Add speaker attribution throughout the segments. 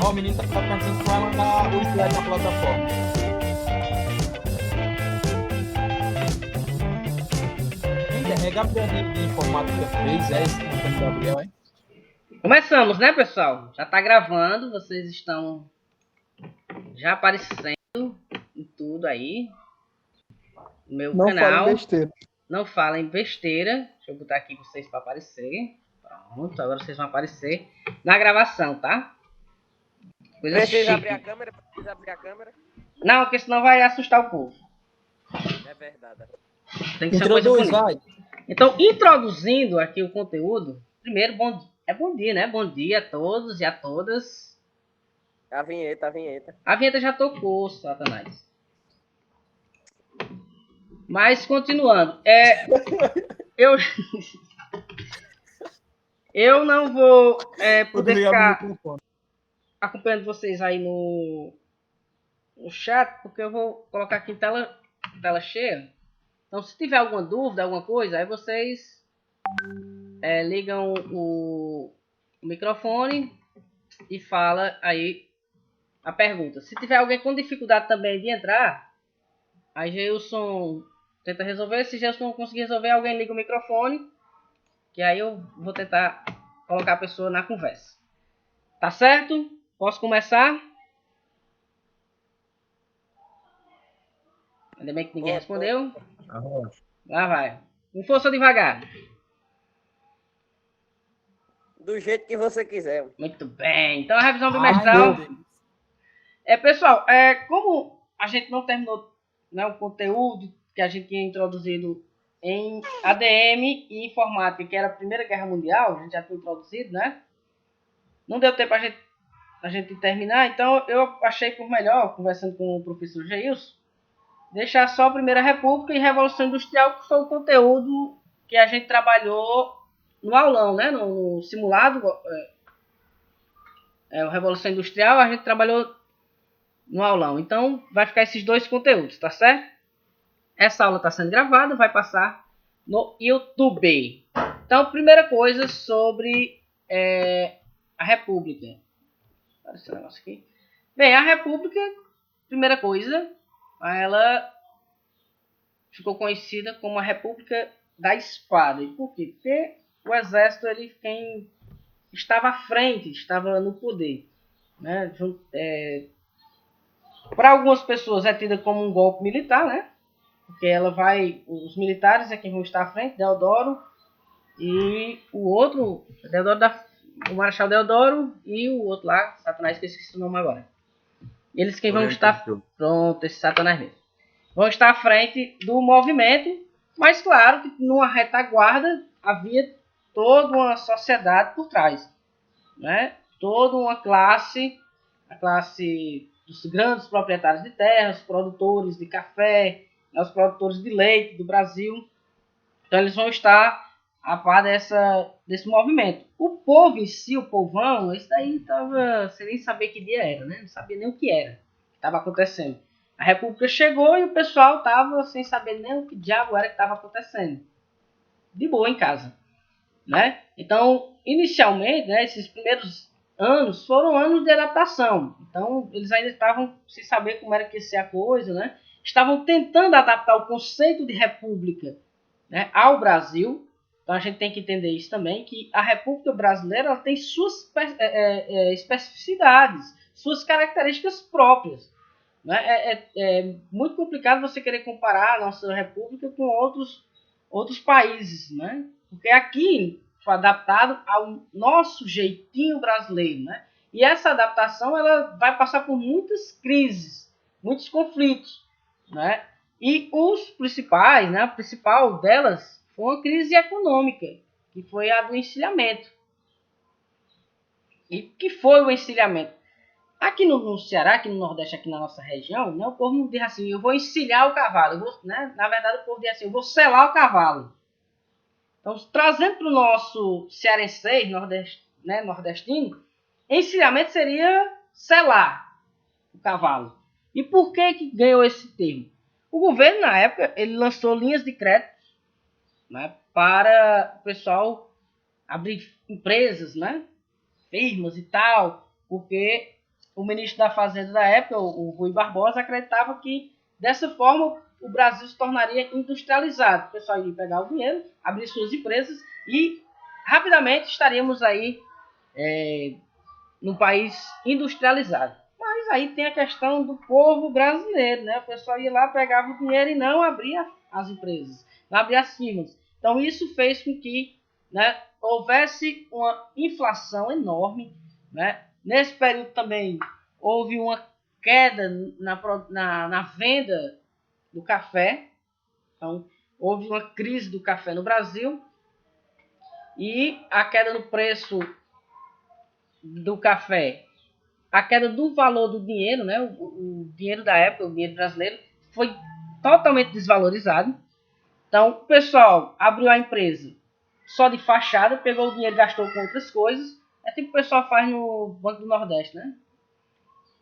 Speaker 1: Ó, o menino tá perguntando se vai mandar o slide na plataforma. Quem é Gabriel de Informática 3, é esse que Gabriel, hein?
Speaker 2: Começamos, né, pessoal? Já tá gravando, vocês estão já aparecendo em tudo aí. No meu
Speaker 3: Não
Speaker 2: canal.
Speaker 3: falem besteira.
Speaker 2: Não falem besteira. Deixa eu botar aqui vocês para aparecer. Pronto, agora vocês vão aparecer na gravação, tá? Coisa
Speaker 4: Precisa
Speaker 2: chique.
Speaker 4: abrir a câmera? Precisa abrir a câmera?
Speaker 2: Não, porque senão vai assustar o povo.
Speaker 4: É verdade.
Speaker 2: Tem que ser uma coisa
Speaker 1: Introduz,
Speaker 2: bonita.
Speaker 1: vai.
Speaker 2: Então, introduzindo aqui o conteúdo, primeiro, bom dia, né? Bom dia a todos e a todas.
Speaker 4: A vinheta.
Speaker 2: A vinheta já tocou, Satanás. Mas, continuando. Eu não vou poder ficar acompanhando vocês aí no chat, porque eu vou colocar aqui em tela cheia. Então, se tiver alguma dúvida, alguma coisa, aí vocês ligam o microfone e fala aí a pergunta. Se tiver alguém com dificuldade também de entrar, aí Geilson tenta resolver. Se Geilson não conseguir resolver, alguém liga o microfone, que aí eu vou tentar colocar a pessoa na conversa. Tá certo? Posso começar? Ainda bem que ninguém respondeu. Lá vai. Com força devagar.
Speaker 4: Do jeito que você quiser.
Speaker 2: Muito bem. Então a revisão bimestral. Pessoal, como a gente não terminou, né, o conteúdo que a gente tinha introduzido em ADM e informática, que era a Primeira Guerra Mundial, a gente já tinha introduzido, né? Não deu tempo a gente terminar, então eu achei por melhor, conversando com o professor Geilson, deixar só a Primeira República e Revolução Industrial, que foi o conteúdo que a gente trabalhou no aulão, né? No simulado, o Revolução Industrial, a gente trabalhou no aulão. Então, vai ficar esses dois conteúdos, tá certo? Essa aula está sendo gravada, vai passar no YouTube. Então, primeira coisa sobre a República. Olha esse negócio aqui. Bem, a República, primeira coisa, ela ficou conhecida como a República da Espada. E por quê? Porque o exército, quem estava à frente, estava no poder, né? Para algumas pessoas é tida como um golpe militar, né? Porque os militares é quem vão estar à frente, Deodoro e o outro, o Marechal Deodoro e o outro lá, Satanás, que eu esqueci o nome agora. Eles quem vão estar, pronto, esse Satanás mesmo, vão estar à frente do movimento, mas claro que numa retaguarda havia toda uma sociedade por trás, né? Toda uma classe, a classe dos grandes proprietários de terras, produtores de café, os produtores de leite do Brasil. Então eles vão estar a par desse movimento. O povo em si, o povão, esse daí estava sem nem saber que dia era, né? Não sabia nem o que era que estava acontecendo. A República chegou e o pessoal estava sem saber nem o que diabo era que estava acontecendo. De boa em casa, né? Então, inicialmente, né, esses primeiros anos foram anos de adaptação. Então, eles ainda estavam sem saber como era que ia ser a coisa, né? Estavam tentando adaptar o conceito de república, né, ao Brasil. Então, a gente tem que entender isso também, que a República Brasileira ela tem suas especificidades, suas características próprias. Né? É muito complicado você querer comparar a nossa república com outros países, né? Porque aqui foi adaptado ao nosso jeitinho brasileiro, né? E essa adaptação ela vai passar por muitas crises, muitos conflitos, né? E os principais, né? A principal delas foi uma crise econômica, que foi a do encilhamento. E o que foi o encilhamento? Aqui no Ceará, aqui no Nordeste, aqui na nossa região, né, o povo não diz assim, eu vou encilhar o cavalo. Né? Na verdade, o povo diz assim, eu vou selar o cavalo. Então, trazendo para o nosso cearense, nordestino, encilhamento seria selar o cavalo. E por que ganhou esse termo? O governo, na época, ele lançou linhas de crédito, né, para o pessoal abrir empresas, né, firmas e tal, porque o ministro da Fazenda da época, o Rui Barbosa, acreditava que dessa forma o Brasil se tornaria industrializado. O pessoal ia pegar o dinheiro, abrir suas empresas e rapidamente estaríamos aí num país industrializado. Mas aí tem a questão do povo brasileiro, né? O pessoal ia lá, pegava o dinheiro e não abria as empresas, não abria as firmas. Então isso fez com que, né, houvesse uma inflação enorme, né? Nesse período também houve uma queda na venda do café. Então houve uma crise do café no Brasil e a queda no preço do café, a queda do valor do dinheiro, né? O dinheiro da época, o dinheiro brasileiro, foi totalmente desvalorizado. Então, o pessoal abriu a empresa só de fachada, pegou o dinheiro e gastou com outras coisas. É tipo o pessoal faz no Banco do Nordeste, né?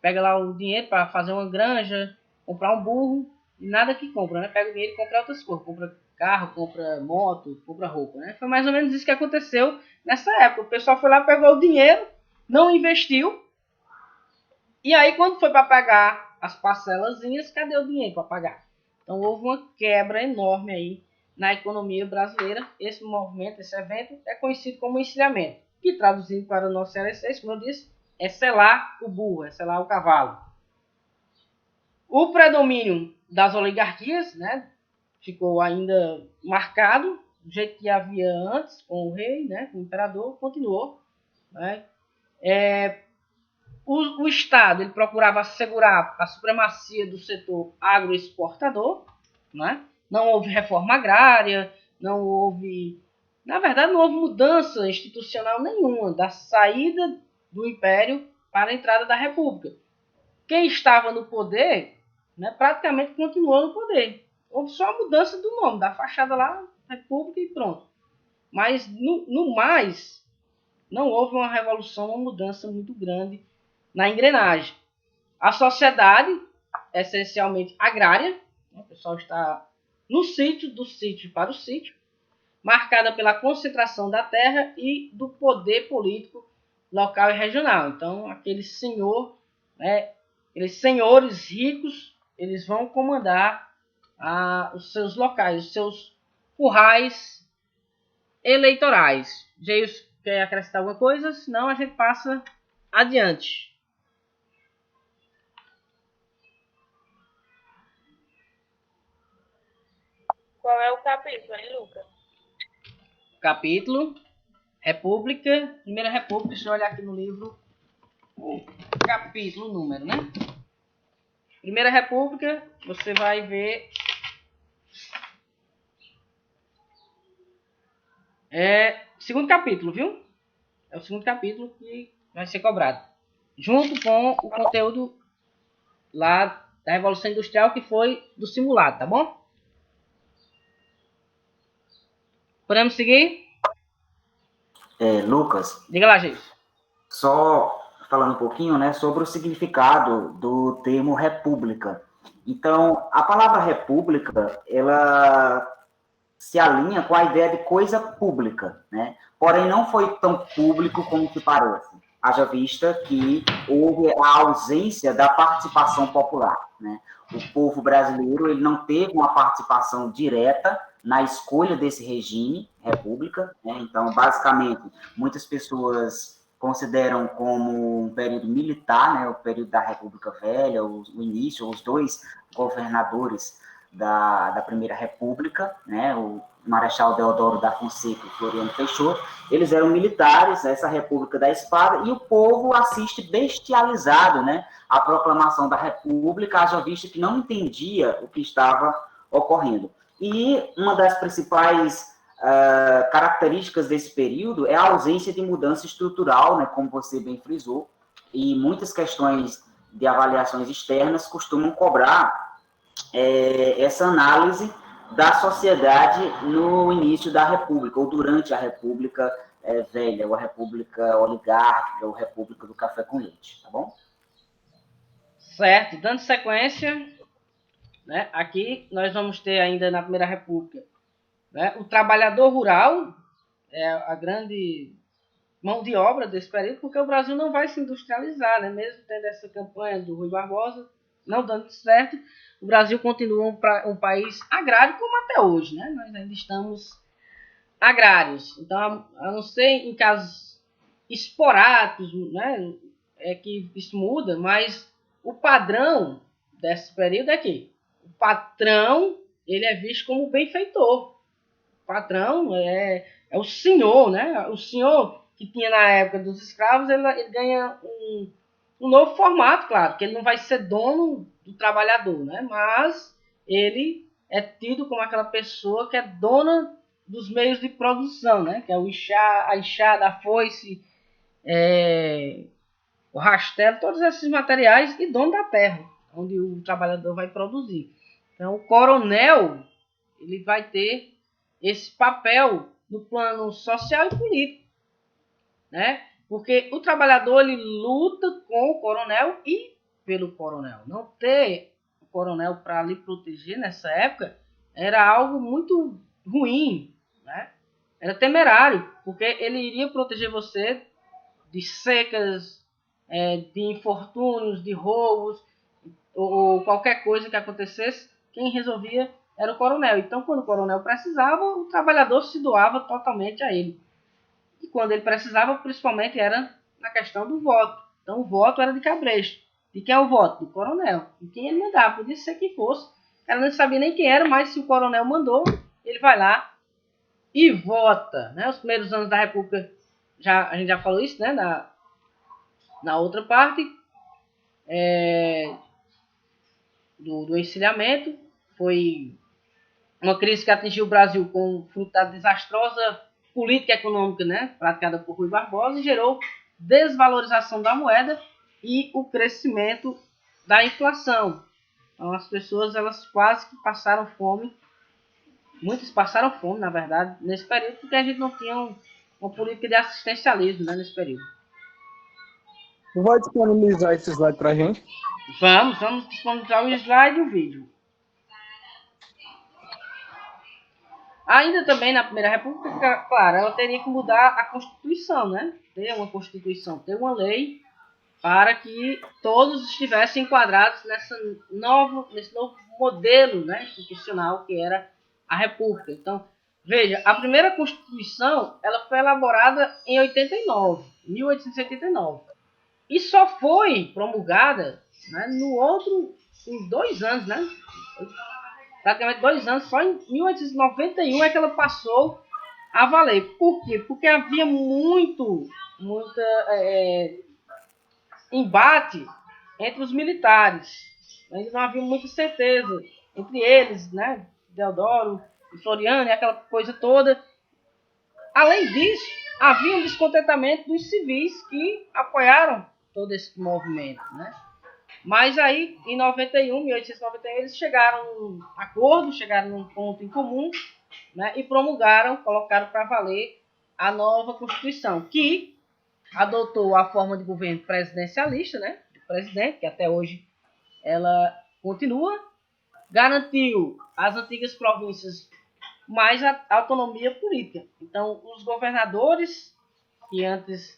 Speaker 2: Pega lá o dinheiro para fazer uma granja, comprar um burro, e nada que compra, né? Pega o dinheiro e compra outras coisas. Compra carro, compra moto, compra roupa, né? Foi mais ou menos isso que aconteceu nessa época. O pessoal foi lá, pegou o dinheiro, não investiu. E aí, quando foi para pagar as parcelazinhas, cadê o dinheiro para pagar? Então, houve uma quebra enorme aí na economia brasileira. Esse movimento, esse evento, é conhecido como encilhamento, que traduzindo para o nosso CLC, como eu disse, é selar o burro, é selar o cavalo. O predomínio das oligarquias, né, ficou ainda marcado, do jeito que havia antes, com o rei, né, com o imperador, continuou. Né? O Estado ele procurava assegurar a supremacia do setor agroexportador, né? Não houve reforma agrária, não houve, na verdade, não houve mudança institucional nenhuma da saída do Império para a entrada da República. Quem estava no poder, né, praticamente continuou no poder. Houve só a mudança do nome, da fachada lá, República e pronto. Mas, no mais, não houve uma revolução, uma mudança muito grande na engrenagem. A sociedade, essencialmente agrária, o pessoal está no sítio, do sítio para o sítio, marcada pela concentração da terra e do poder político local e regional. Então, aquele senhor, né, aqueles senhores ricos, eles vão comandar os seus locais, os seus currais eleitorais. Geis, quer acrescentar alguma coisa? Senão a gente passa adiante.
Speaker 3: Qual é o capítulo, hein, Lucas?
Speaker 2: Capítulo, República, Primeira República, deixa eu olhar aqui no livro o capítulo, número, né? Primeira República, você vai ver segundo capítulo, viu? É o segundo capítulo que vai ser cobrado. Junto com o conteúdo lá da Revolução Industrial, que foi do simulado, tá bom? Podemos seguir?
Speaker 5: Lucas,
Speaker 2: Diga lá, gente.
Speaker 5: só falando um pouquinho, né, sobre o significado do termo república. Então, a palavra república, ela se alinha com a ideia de coisa pública, né? Porém, não foi tão público como se parece. Haja vista que houve a ausência da participação popular, né? O povo brasileiro ele não teve uma participação direta na escolha desse regime, república, né? Então, basicamente, muitas pessoas consideram como um período militar, né? O período da República Velha, o início, os dois governadores da Primeira República, né, o Marechal Deodoro da Fonseca e Floriano Peixoto, eles eram militares, essa República da Espada, e o povo assiste bestializado, né, a proclamação da República, haja vista que não entendia o que estava ocorrendo. E uma das principais características desse período é a ausência de mudança estrutural, né, como você bem frisou, e muitas questões de avaliações externas costumam cobrar essa análise da sociedade no início da República, ou durante a República Velha, ou a República Oligárquica, ou a República do Café com Leite, tá bom?
Speaker 2: Certo, dando sequência, né, aqui nós vamos ter ainda na Primeira República, né, o trabalhador rural, é a grande mão de obra desse período, porque o Brasil não vai se industrializar, né? Mesmo tendo essa campanha do Rui Barbosa, não dando certo, o Brasil continua um país agrário como até hoje, né? Nós ainda estamos agrários. Então, a não ser em casos esporádicos, né? É que isso muda, mas o padrão desse período é que o patrão ele é visto como benfeitor. O patrão é o senhor, né? O senhor que tinha na época dos escravos, ele ganha um novo formato, claro, que ele não vai ser dono do trabalhador, né? Mas ele é tido como aquela pessoa que é dona dos meios de produção, né? Que é o a enxada, a foice, o rastelo, todos esses materiais e dono da terra, onde o trabalhador vai produzir. Então, o coronel ele vai ter esse papel no plano social e político, né? Porque o trabalhador ele luta com o coronel e pelo coronel. Não ter o coronel para lhe proteger nessa época era algo muito ruim, né? Era temerário, porque ele iria proteger você de secas, de infortúnios, de roubos, ou qualquer coisa que acontecesse, quem resolvia era o coronel. Então, quando o coronel precisava, o trabalhador se doava totalmente a ele. E quando ele precisava, principalmente, era na questão do voto. Então, o voto era de cabresto. De quem é o voto? Do coronel. E quem ele mandava, podia ser quem fosse. Ela não sabia nem quem era, mas se o coronel mandou, ele vai lá e vota. Né? Os primeiros anos da República, a gente já falou isso, né? Na outra parte do encilhamento, foi uma crise que atingiu o Brasil com fruto da desastrosa política econômica, né, praticada por Rui Barbosa, e gerou desvalorização da moeda e o crescimento da inflação. Então, as pessoas elas quase que passaram fome, muitas passaram fome, na verdade, nesse período, porque a gente não tinha uma política de assistencialismo, né, nesse período.
Speaker 1: Tu vai disponibilizar esse slide pra gente?
Speaker 2: Vamos disponibilizar o slide e o vídeo. Ainda também na Primeira República, claro, ela teria que mudar a Constituição, né? Ter uma Constituição, ter uma lei para que todos estivessem enquadrados nesse novo modelo, né, institucional que era a República. Então, veja, a primeira Constituição ela foi elaborada em 1889. E só foi promulgada, né, em 2 anos, né? Praticamente 2 anos, só em 1891 é que ela passou a valer. Por quê? Porque havia muita embate entre os militares. Ainda não havia muita certeza entre eles, né? Deodoro e Floriano e aquela coisa toda. Além disso, havia um descontentamento dos civis que apoiaram todo esse movimento, né? Mas aí, em 1891, eles chegaram num acordo, chegaram num ponto em comum, né, e promulgaram, colocaram para valer a nova Constituição, que adotou a forma de governo presidencialista, né, do presidente, que até hoje ela continua, garantiu às antigas províncias mais autonomia política. Então, os governadores, que antes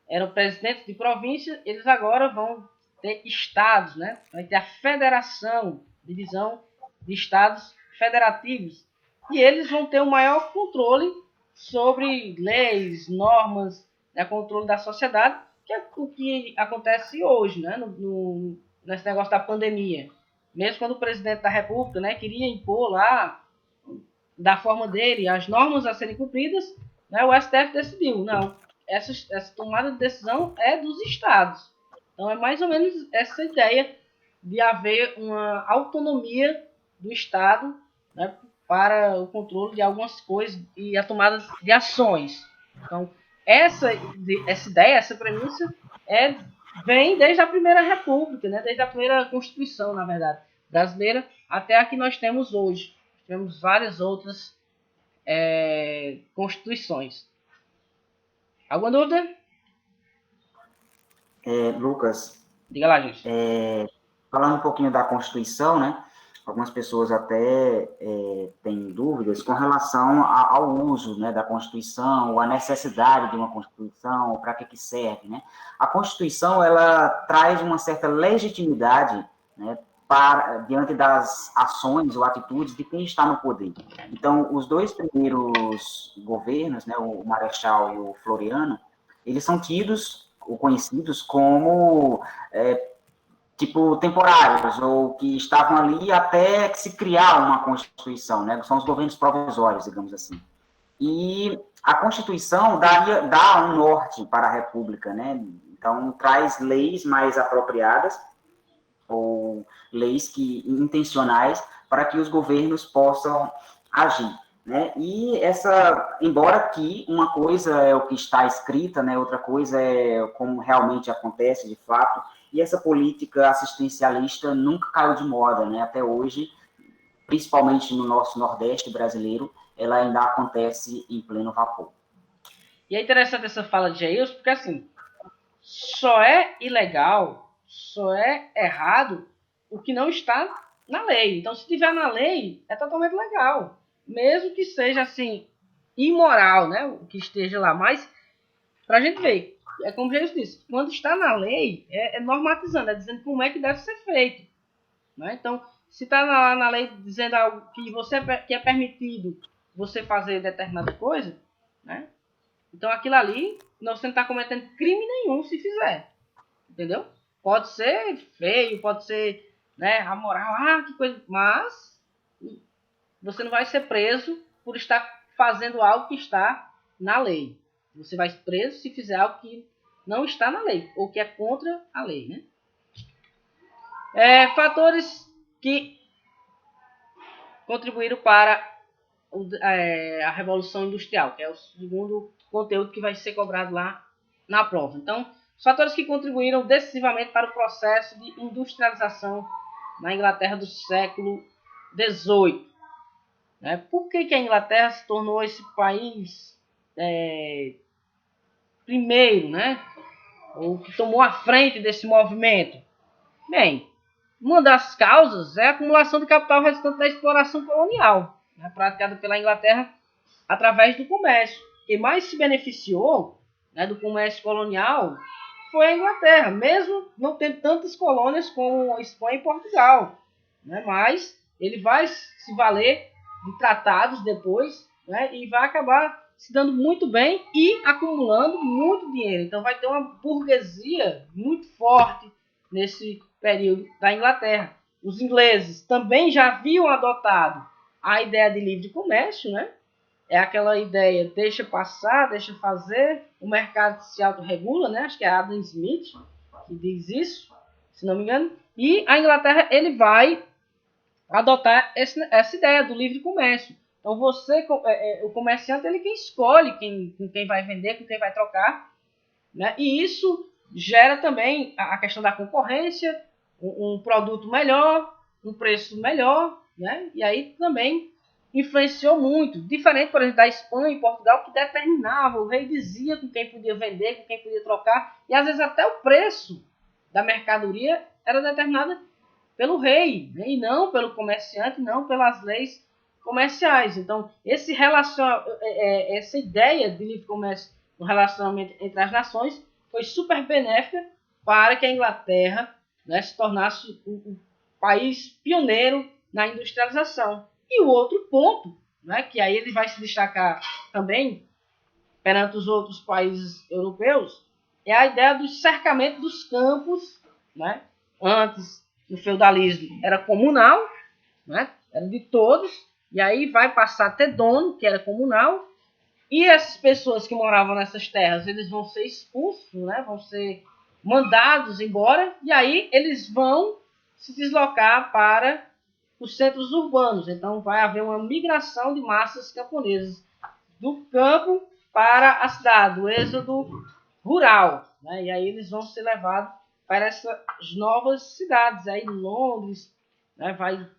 Speaker 2: eram presidentes de província, eles agora vão ter estados, né? Vai ter a federação, divisão de estados federativos. E eles vão ter um maior controle sobre leis, normas, né? Controle da sociedade, que é o que acontece hoje, né? Nesse negócio da pandemia. Mesmo quando o presidente da República, né, queria impor lá, da forma dele, as normas a serem cumpridas, né, o STF decidiu, não, essa tomada de decisão é dos estados. Então é mais ou menos essa ideia de haver uma autonomia do Estado, né, para o controle de algumas coisas e a tomada de ações. Então essa ideia, essa premissa vem desde a Primeira República, né, desde a primeira Constituição, na verdade, brasileira, até a que nós temos hoje. Temos várias outras constituições. Alguma dúvida?
Speaker 5: Lucas,
Speaker 2: Diga lá, gente.
Speaker 5: falando um pouquinho da Constituição, né? algumas pessoas até têm dúvidas com relação ao uso, né, da Constituição, ou a necessidade de uma Constituição, para que serve, né? A Constituição, ela traz uma certa legitimidade, né, diante das ações ou atitudes de quem está no poder. Então, os dois primeiros governos, né, o Marechal e o Floriano, eles são tidos ou conhecidos como tipo, temporários, ou que estavam ali até que se criar uma Constituição, né? São os governos provisórios, digamos assim. E a Constituição dá um norte para a República, né? Então, traz leis mais apropriadas, ou leis intencionais, para que os governos possam agir. Né? E embora que uma coisa é o que está escrita, né? Outra coisa é como realmente acontece de fato, e essa política assistencialista nunca caiu de moda, né? Até hoje, principalmente no nosso Nordeste brasileiro, ela ainda acontece em pleno vapor.
Speaker 2: E é interessante essa fala de Jailson, porque assim, só é ilegal, só é errado o que não está na lei. Então, se tiver na lei, é totalmente legal. Mesmo que seja, assim, imoral, né? O que esteja lá. Mas, pra gente ver, é como Jesus disse, quando está na lei, é normatizando, é dizendo como é que deve ser feito. Né? Então, se está na lei dizendo algo que é permitido você fazer determinada coisa, né? Então aquilo ali, você não está cometendo crime nenhum se fizer. Entendeu? Pode ser feio, pode ser, né, amoral, que coisa, mas você não vai ser preso por estar fazendo algo que está na lei. Você vai ser preso se fizer algo que não está na lei, ou que é contra a lei, né? Fatores que contribuíram para a Revolução Industrial, que é o segundo conteúdo que vai ser cobrado lá na prova. Então, os fatores que contribuíram decisivamente para o processo de industrialização na Inglaterra do século XVIII. Né? Por que a Inglaterra se tornou esse país primeiro, né? Ou que tomou a frente desse movimento? Bem, uma das causas é a acumulação de capital resultante da exploração colonial, né, praticada pela Inglaterra através do comércio. Quem mais se beneficiou, né, do comércio colonial foi a Inglaterra, mesmo não tendo tantas colônias como a Espanha e Portugal. Né, mas ele vai se valer de tratados depois, né, e vai acabar se dando muito bem e acumulando muito dinheiro. Então vai ter uma burguesia muito forte nesse período da Inglaterra. Os ingleses também já haviam adotado a ideia de livre comércio, né? É aquela ideia, deixa passar, deixa fazer, o mercado se autorregula, né? Acho que é Adam Smith que diz isso, se não me engano. E a Inglaterra, ele vai adotar essa ideia do livre comércio. Então você, o comerciante, ele quem escolhe com quem vai vender, com quem vai trocar, né? E isso gera também a questão da concorrência, um produto melhor, um preço melhor, né? E aí também influenciou muito, diferente, por exemplo, da Espanha e Portugal, que determinava, o rei dizia com quem podia vender, com quem podia trocar, e às vezes até o preço da mercadoria era determinado pelo rei, né? E não pelo comerciante, não pelas leis comerciais. Então, essa ideia de livre comércio no relacionamento entre as nações foi super benéfica para que a Inglaterra, né, se tornasse um país pioneiro na industrialização. E o outro ponto, né, que aí ele vai se destacar também perante os outros países europeus, é a ideia do cercamento dos campos. Né? Antes, no feudalismo, era comunal, né, era de todos, e aí vai passar a ter dono, que era comunal, e essas pessoas que moravam nessas terras, eles vão ser expulsos, né? Vão ser mandados embora, e aí eles vão se deslocar para os centros urbanos. Então vai haver uma migração de massas camponesas do campo para a cidade, o êxodo rural. Né? E aí eles vão ser levados para essas novas cidades. Aí Londres, né, vai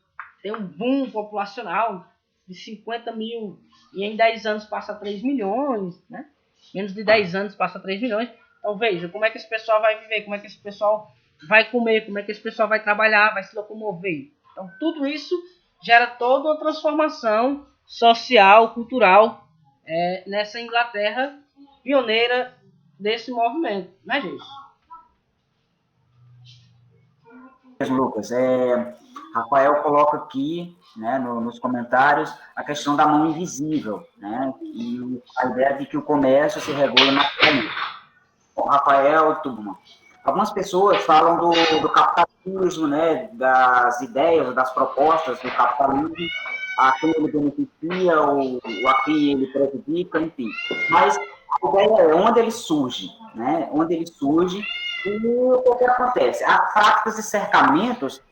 Speaker 2: ter um boom populacional de 50 mil, e em 10 anos passa a 3 milhões, né? Menos de 10 anos passa a 3 milhões. Então veja, como é que esse pessoal vai viver, como é que esse pessoal vai comer, como é que esse pessoal vai trabalhar, vai se locomover. Então, tudo isso gera toda uma transformação social, cultural, nessa Inglaterra pioneira desse movimento, né, gente?
Speaker 5: Lucas, Rafael coloca aqui, né, nos comentários, a questão da mão invisível, né, e a ideia de que o comércio se regula naturalmente. Bom, Rafael, Tubman, algumas pessoas falam do capitalismo, né, das ideias, das propostas do capitalismo, a quem ele beneficia ou a quem ele prejudica, enfim. Mas a ideia é onde ele surge, né, onde ele surge. E o que acontece? As práticas de cercamentos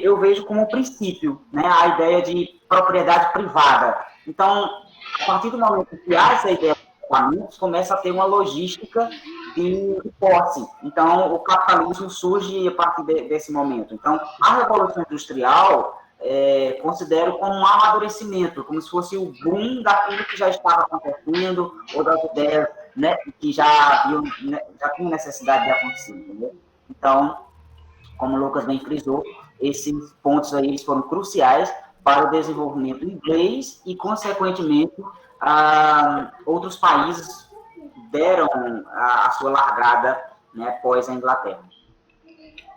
Speaker 5: eu vejo como um princípio, né? A ideia de propriedade privada. Então, a partir do momento que há essa ideia de cercamentos, começa a ter uma logística de posse. Então, o capitalismo surge a partir desse momento. Então, a Revolução Industrial considero como um amadurecimento, como se fosse o boom daquilo que já estava acontecendo, ou das ideias, né, que já tinha necessidade de acontecer, entendeu? Então, como o Lucas bem frisou, esses pontos aí eles foram cruciais para o desenvolvimento inglês e, consequentemente, outros países deram a sua largada, né, após a Inglaterra.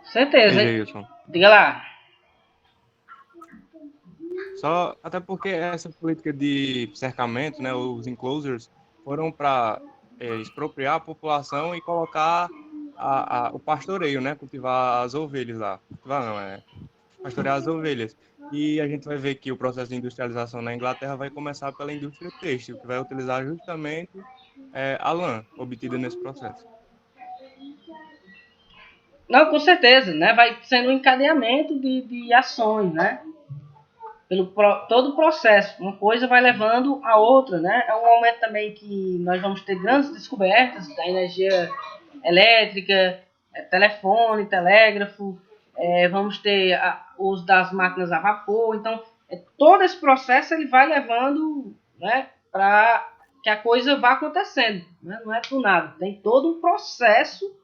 Speaker 2: Certeza.
Speaker 6: Entendi,
Speaker 2: Diga lá.
Speaker 6: Só até porque essa política de cercamento, né, os enclosures, foram para expropriar a população e colocar o pastoreio, né, cultivar as ovelhas lá. Cultivar não, pastorear as ovelhas. E a gente vai ver que o processo de industrialização na Inglaterra vai começar pela indústria têxtil, que vai utilizar justamente a lã obtida nesse processo.
Speaker 2: Não, com certeza, né? Vai sendo um encadeamento de ações, né? Todo o processo. Uma coisa vai levando a outra, né? É um momento também que nós vamos ter grandes descobertas da energia elétrica, telefone, telégrafo, vamos ter o uso das máquinas a vapor. Então, todo esse processo ele vai levando, né, para que a coisa vá acontecendo, né? Não é do nada. Tem todo um processo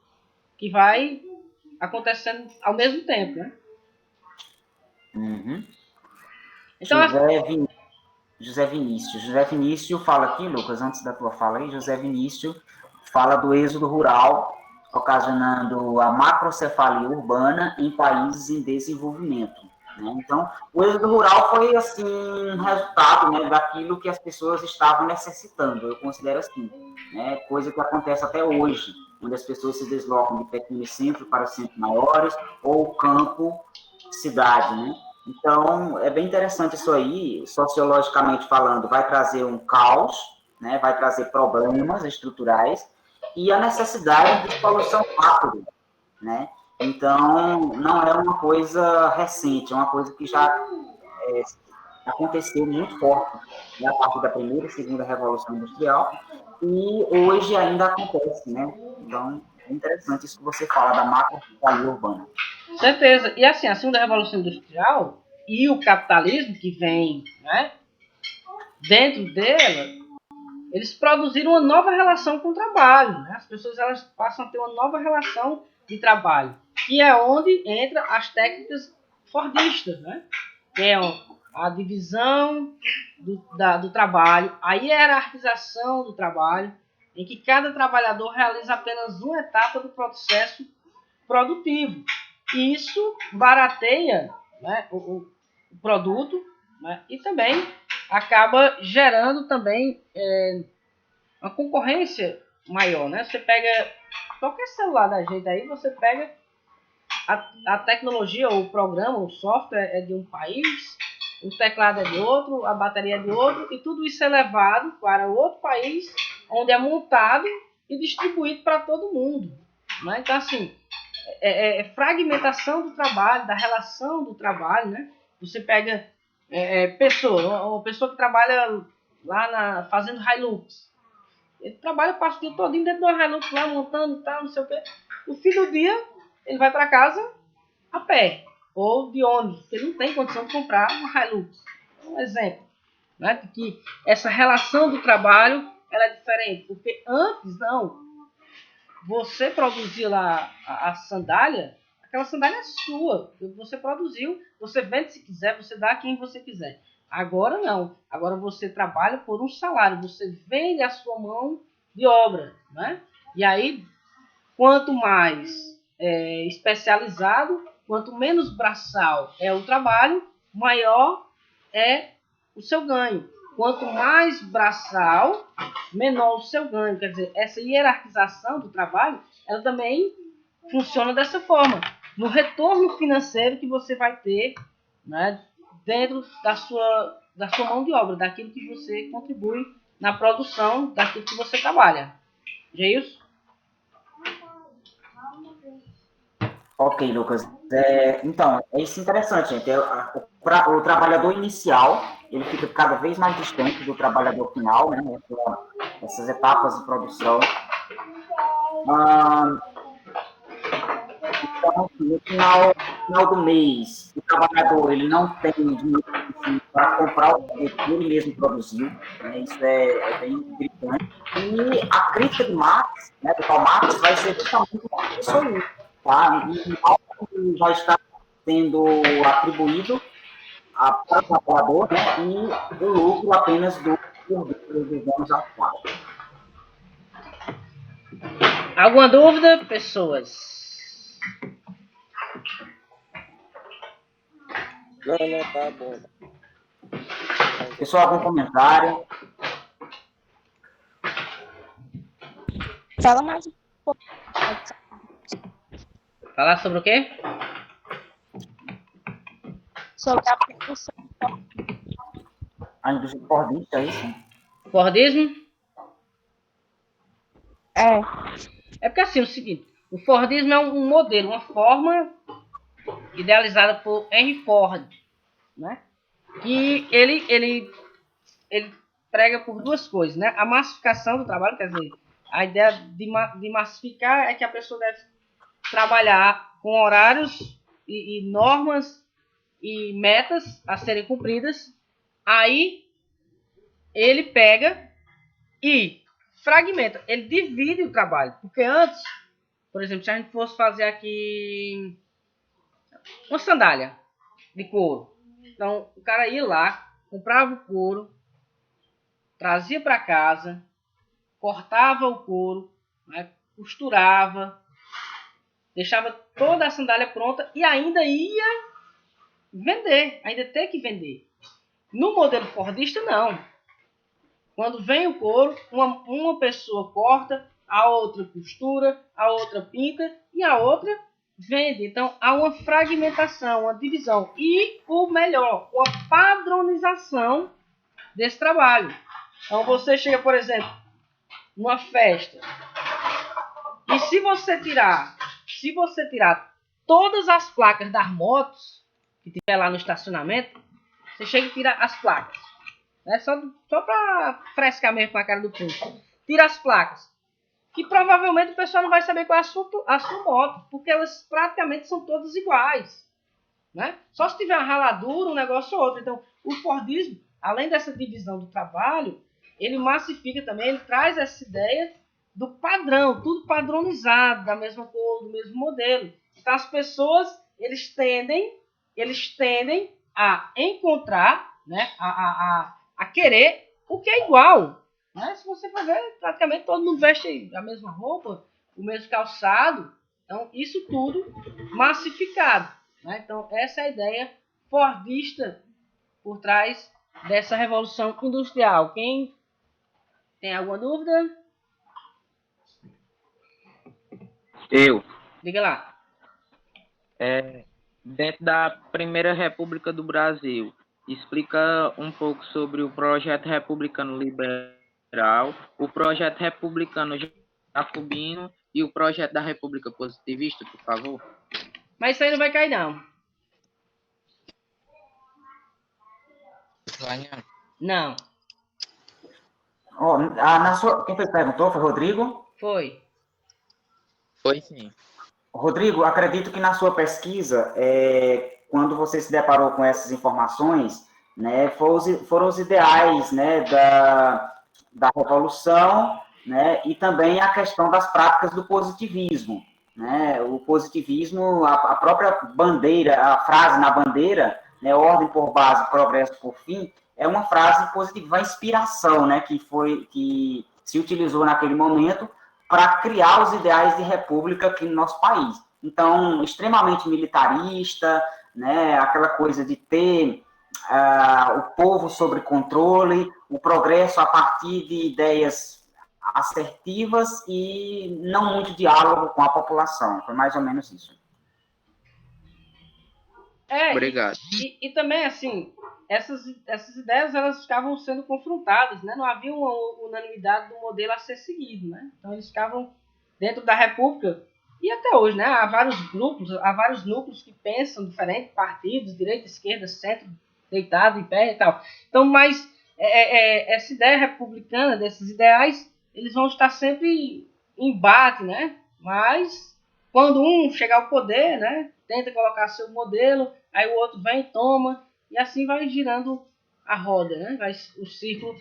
Speaker 2: que vai acontecendo ao mesmo tempo, né?
Speaker 5: Uhum.
Speaker 2: Então,
Speaker 5: José Vinícius fala aqui, Lucas, antes da tua fala aí, José Vinícius fala do êxodo rural, ocasionando a macrocefalia urbana em países em desenvolvimento, né? Então, o êxodo rural foi, assim, um resultado, né, daquilo que as pessoas estavam necessitando, eu considero assim, né, coisa que acontece até hoje, onde as pessoas se deslocam de pequenos centros para centros maiores, ou campo, cidade, né? Então, é bem interessante isso aí, sociologicamente falando, vai trazer um caos, né, vai trazer problemas estruturais e a necessidade de solução rápida, né? Então, não é uma coisa recente, é uma coisa que já aconteceu muito forte, né, a partir da primeira e segunda Revolução Industrial, e hoje ainda acontece, né? Então, é interessante isso que você fala da macrocefalia urbana.
Speaker 2: certeza. E assim, a segunda Revolução Industrial e o capitalismo que vem, né, dentro dela, eles produziram uma nova relação com o trabalho, né? As pessoas elas passam a ter uma nova relação de trabalho, que é onde entra as técnicas fordistas, né? Que é a divisão do trabalho, a hierarquização do trabalho, em que cada trabalhador realiza apenas uma etapa do processo produtivo. E isso barateia, né, o produto, né, e também acaba gerando também uma concorrência maior, né? Você pega qualquer celular da gente aí, você pega a tecnologia, o programa, o software é de um país, o teclado é de outro, a bateria é de outro, e tudo isso é levado para outro país, onde é montado e distribuído para todo mundo, né? Então, assim, fragmentação do trabalho, da relação do trabalho, né? Você pega uma pessoa que trabalha lá fazendo Hilux. Ele trabalha, passa o dia todinho dentro do Hilux lá, montando e tal, não sei o quê. No fim do dia, ele vai para casa a pé ou de ônibus, porque ele não tem condição de comprar um Hilux. Um exemplo, né, de que essa relação do trabalho ela é diferente, porque antes não. Você produzia lá a sandália, aquela sandália é sua. Você produziu, você vende se quiser, você dá a quem você quiser. Agora não. Agora você trabalha por um salário, você vende a sua mão de obra, né? E aí, quanto mais especializado, quanto menos braçal é o trabalho, maior é o seu ganho. Quanto mais braçal, menor o seu ganho. Quer dizer, essa hierarquização do trabalho, ela também funciona dessa forma. No retorno financeiro que você vai ter, né, dentro da sua mão de obra, daquilo que você contribui na produção daquilo que você trabalha. Geilson?
Speaker 5: Ok, Lucas. Então, é isso interessante, gente. O trabalhador inicial, ele fica cada vez mais distante do trabalhador final, né? Essas etapas de produção. Então, no final do mês, o trabalhador ele não tem dinheiro para comprar o produto que ele mesmo produziu, né? Isso é bem gritante. E a crítica de Marx, né, do Karl Marx, vai ser justamente isso aí, tá? E algo que já está sendo atribuído para o trabalhador, né? E o lucro apenas dos anos atuais.
Speaker 2: Alguma dúvida, pessoas?
Speaker 4: Não, tá bom.
Speaker 5: Pessoal, algum comentário?
Speaker 3: Fala mais um pouco.
Speaker 2: Falar sobre o quê?
Speaker 3: Sobre a produção.
Speaker 5: A indústria fordista, é isso?
Speaker 2: Fordismo?
Speaker 3: É.
Speaker 2: É porque assim, é o seguinte, o Fordismo é um modelo, uma forma idealizada por Henry Ford, né? Que ele prega por duas coisas, né? A massificação do trabalho, quer dizer, a ideia de massificar é que a pessoa deve trabalhar com horários e normas e metas a serem cumpridas. Aí ele pega e fragmenta, ele divide o trabalho, porque antes, por exemplo, se a gente fosse fazer aqui uma sandália de couro, então o cara ia lá, comprava o couro, trazia para casa, cortava o couro, né, costurava, deixava toda a sandália pronta e ainda ia vender, ainda ter que vender. No modelo fordista, não. Quando vem o couro, uma pessoa corta, a outra costura, a outra pinta e a outra vende. Então, há uma fragmentação, uma divisão. E, o melhor, uma padronização desse trabalho. Então, você chega, por exemplo, numa festa. E se você tirar todas as placas das motos que tiver lá no estacionamento, você chega e tira as placas. É só para frescar mesmo com a cara do povo. Tira as placas. Que provavelmente o pessoal não vai saber qual é a sua moto, porque elas praticamente são todas iguais. Né? Só se tiver uma raladura, um negócio ou outro. Então, o Fordismo, além dessa divisão do trabalho, ele massifica também, ele traz essa ideia do padrão, tudo padronizado, da mesma cor, do mesmo modelo. Então, as pessoas, eles tendem a encontrar, né, a querer o que é igual. Né? Se você for ver, praticamente todo mundo veste a mesma roupa, o mesmo calçado. Então, isso tudo massificado. Né? Então, essa é a ideia fordista por trás dessa revolução industrial. Quem tem alguma dúvida?
Speaker 7: Eu.
Speaker 2: Diga lá.
Speaker 7: Dentro da Primeira República do Brasil, explica um pouco sobre o projeto republicano liberal, o projeto republicano jacobino e o projeto da República Positivista, por favor.
Speaker 2: Mas isso aí não vai cair, não. Não.
Speaker 5: Quem foi que perguntou? Foi Rodrigo?
Speaker 2: Foi.
Speaker 7: Foi sim.
Speaker 5: Rodrigo, acredito que na sua pesquisa, quando você se deparou com essas informações, né, foram os ideais, né, da revolução, né, e também a questão das práticas do positivismo, né? O positivismo, a própria bandeira, a frase na bandeira, né, ordem por base, progresso por fim, é uma frase positiva, uma inspiração, né, que se utilizou naquele momento para criar os ideais de república aqui no nosso país. Então, extremamente militarista, né, aquela coisa de ter o povo sob controle, o progresso a partir de ideias assertivas e não muito diálogo com a população. Foi mais ou menos isso.
Speaker 7: Obrigado.
Speaker 2: E também, assim, essas ideias elas ficavam sendo confrontadas, né? Não havia uma unanimidade do modelo a ser seguido, né? Então eles ficavam dentro da República e até hoje, né? Há vários núcleos que pensam diferente, partidos, direita, esquerda, centro, deitado, em pé e tal. Então, mas essa ideia republicana, desses ideais, eles vão estar sempre em embate, né? Mas quando um chegar ao poder, né? Tenta colocar seu modelo, aí o outro vem e toma, e assim vai girando a roda, né? Vai o ciclo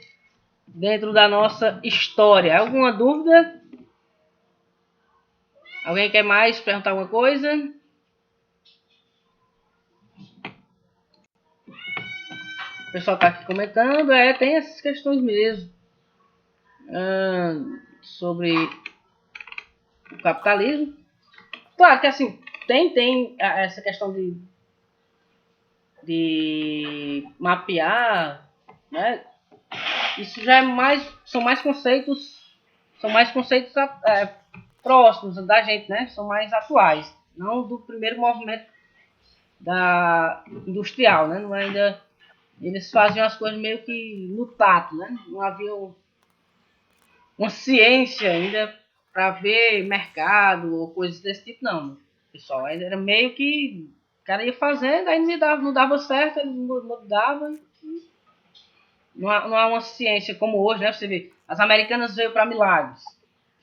Speaker 2: dentro da nossa história. Alguma dúvida? Alguém quer mais perguntar alguma coisa? O pessoal está aqui comentando, tem essas questões mesmo. Sobre o capitalismo. Claro que assim, tem essa questão de mapear, né? Isso já são mais conceitos próximos da gente, né? São mais atuais, não do primeiro movimento industrial, né? Não ainda eles faziam as coisas meio que no tato, né? Não havia uma ciência ainda para ver mercado ou coisas desse tipo, não. Pessoal, ainda era meio que o cara ia fazendo, aí não dava certo, ele mudava. Não há uma ciência como hoje, né? Você vê, as americanas veio para milagres.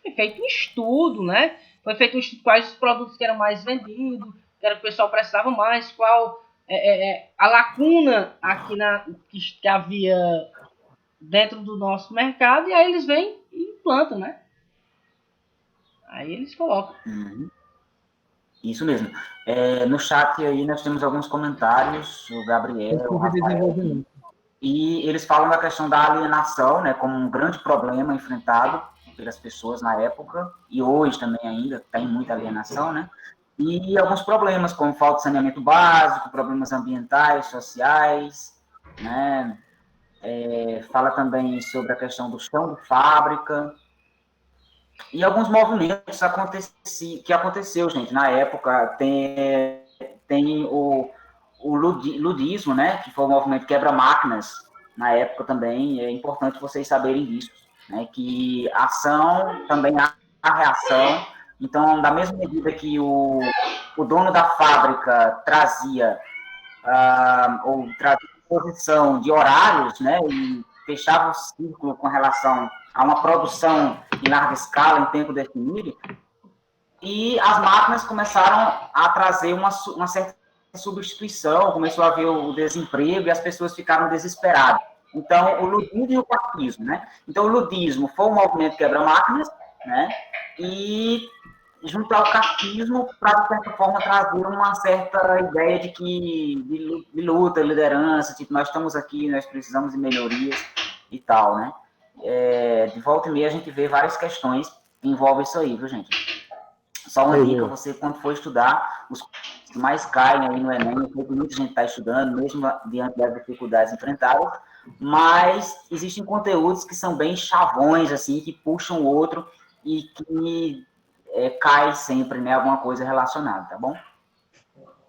Speaker 2: Foi feito um estudo, né? Foi feito um estudo de quais os produtos que eram mais vendidos, que era o que o pessoal precisava mais, qual a lacuna aqui que havia dentro do nosso mercado, e aí eles vêm e implantam, né? Aí eles colocam.
Speaker 5: Isso mesmo. No chat aí nós temos alguns comentários, o Gabriel, o Rafael, e eles falam da questão da alienação, né, como um grande problema enfrentado pelas pessoas na época, e hoje também ainda tem muita alienação, né? E alguns problemas, como falta de saneamento básico, problemas ambientais, sociais, né? Fala também sobre a questão do chão de fábrica, e alguns movimentos que aconteceu, gente, na época. Tem o ludismo, né, que foi o movimento quebra-máquinas, na época também. É importante vocês saberem disso, né, que ação também há reação. Então, da mesma medida que o dono da fábrica trazia posição de horários, né, e fechava o círculo com relação a uma produção em larga escala, em tempo definido, e as máquinas começaram a trazer uma certa substituição, começou a haver o desemprego e as pessoas ficaram desesperadas. Então, o ludismo e o capitalismo, né? Então, o ludismo foi um movimento quebra-máquinas, né? E junto ao capitalismo, para, de certa forma, trazer uma certa ideia de luta, liderança, tipo, nós estamos aqui, nós precisamos de melhorias e tal, né? De volta e meia a gente vê várias questões que envolvem isso aí, viu, gente? Só uma dica, você quando for estudar, os que mais caem aí no Enem, eu sei que muita gente está estudando, mesmo diante das dificuldades enfrentadas, mas existem conteúdos que são bem chavões, assim, que puxam o outro e que cai sempre, né, alguma coisa relacionada, tá bom?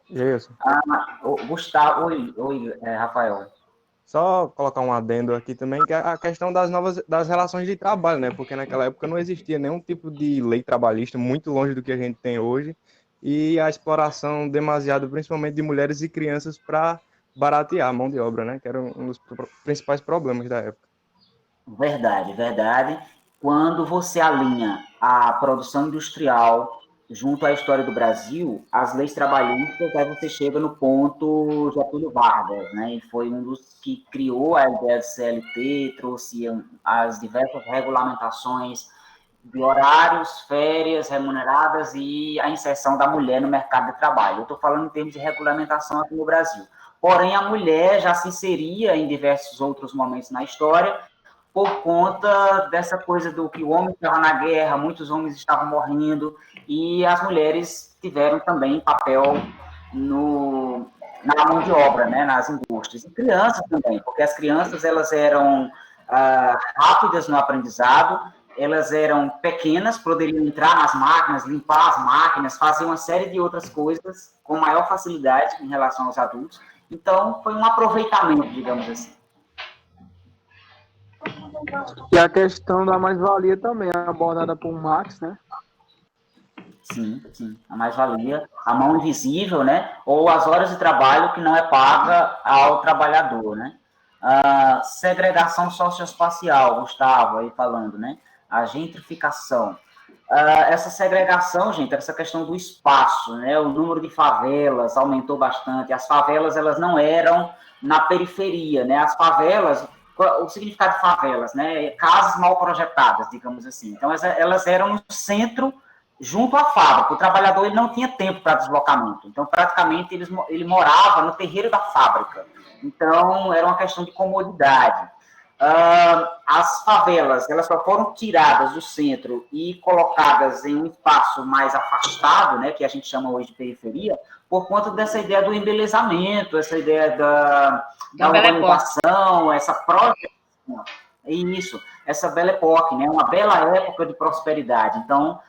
Speaker 6: Isso.
Speaker 5: Gustavo, oi, Rafael.
Speaker 6: Só colocar um adendo aqui também, que é a questão das relações de trabalho, né? Porque naquela época não existia nenhum tipo de lei trabalhista, muito longe do que a gente tem hoje, e a exploração demasiado, principalmente de mulheres e crianças, para baratear a mão de obra, né? Que era um dos principais problemas da época.
Speaker 5: Verdade. Quando você alinha a produção industrial junto à história do Brasil, as leis trabalhistas, aí você chega no ponto Getúlio Vargas, né? E foi um dos que criou a ideia do CLT, trouxe as diversas regulamentações de horários, férias remuneradas e a inserção da mulher no mercado de trabalho. Eu estou falando em termos de regulamentação aqui no Brasil. Porém, a mulher já se inseria em diversos outros momentos na história por conta dessa coisa do que o homem estava na guerra, muitos homens estavam morrendo, e as mulheres tiveram também papel na mão de obra, né, nas indústrias. E crianças também, porque as crianças elas eram rápidas no aprendizado, elas eram pequenas, poderiam entrar nas máquinas, limpar as máquinas, fazer uma série de outras coisas com maior facilidade em relação aos adultos. Então, foi um aproveitamento, digamos assim.
Speaker 8: E a questão da mais-valia também é abordada por Marx, né?
Speaker 5: Sim, sim. A mais-valia, a mão invisível, né? Ou as horas de trabalho que não é paga ao trabalhador, né? A segregação socioespacial, Gustavo aí falando, né? A gentrificação. Essa segregação, gente, essa questão do espaço, né? O número de favelas aumentou bastante. As favelas, elas não eram na periferia, né? As favelas, o significado de favelas, né? Casas mal projetadas, digamos assim. Então, elas eram no centro, junto à fábrica. O trabalhador ele não tinha tempo para deslocamento. Então, praticamente, ele morava no terreiro da fábrica. Então, era uma questão de comodidade. As favelas, elas só foram tiradas do centro e colocadas em um espaço mais afastado, né, que a gente chama hoje de periferia, por conta dessa ideia do embelezamento, essa ideia da urbanização, essa projeção, essa belle époque, né, uma bela época de prosperidade. Então,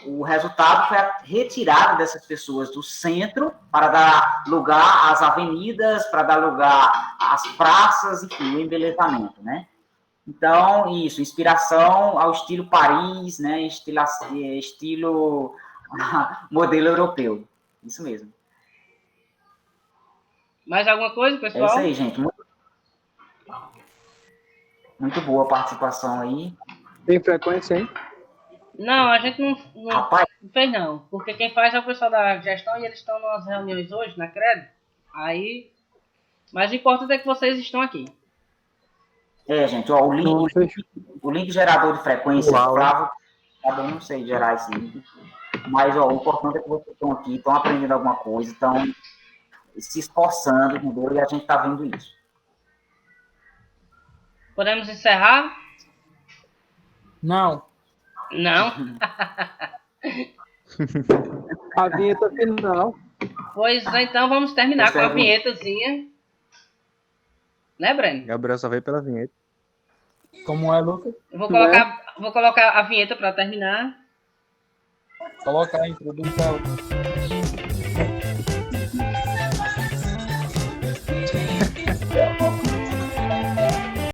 Speaker 5: o resultado foi a retirada dessas pessoas do centro para dar lugar às avenidas, para dar lugar às praças, enfim, o embelezamento, né? Então, isso, inspiração ao estilo Paris, né? Estilo modelo europeu. Isso mesmo.
Speaker 2: Mais alguma coisa, pessoal?
Speaker 5: É isso aí, gente. Muito boa a participação aí.
Speaker 8: Tem frequência, hein?
Speaker 2: Não, a gente não
Speaker 5: Rapaz,
Speaker 2: fez não, porque quem faz é o pessoal da gestão e eles estão nas reuniões hoje, na CRED. Aí, mas o importante é que vocês estão aqui.
Speaker 5: gente, ó, o link gerador de frequência, Flávio, eu não sei gerar esse link, mas ó, o importante é que vocês estão aqui, estão aprendendo alguma coisa, estão se esforçando, entendeu? E a gente está vendo isso.
Speaker 2: Podemos encerrar?
Speaker 1: Não.
Speaker 2: Não?
Speaker 8: A vinheta final.
Speaker 2: Pois então vamos terminar com a vinhetazinha. Né, Breno?
Speaker 6: Gabriel só veio pela vinheta.
Speaker 1: Como é, Lucas?
Speaker 2: Eu vou colocar a vinheta para terminar.
Speaker 1: Coloca a introdução.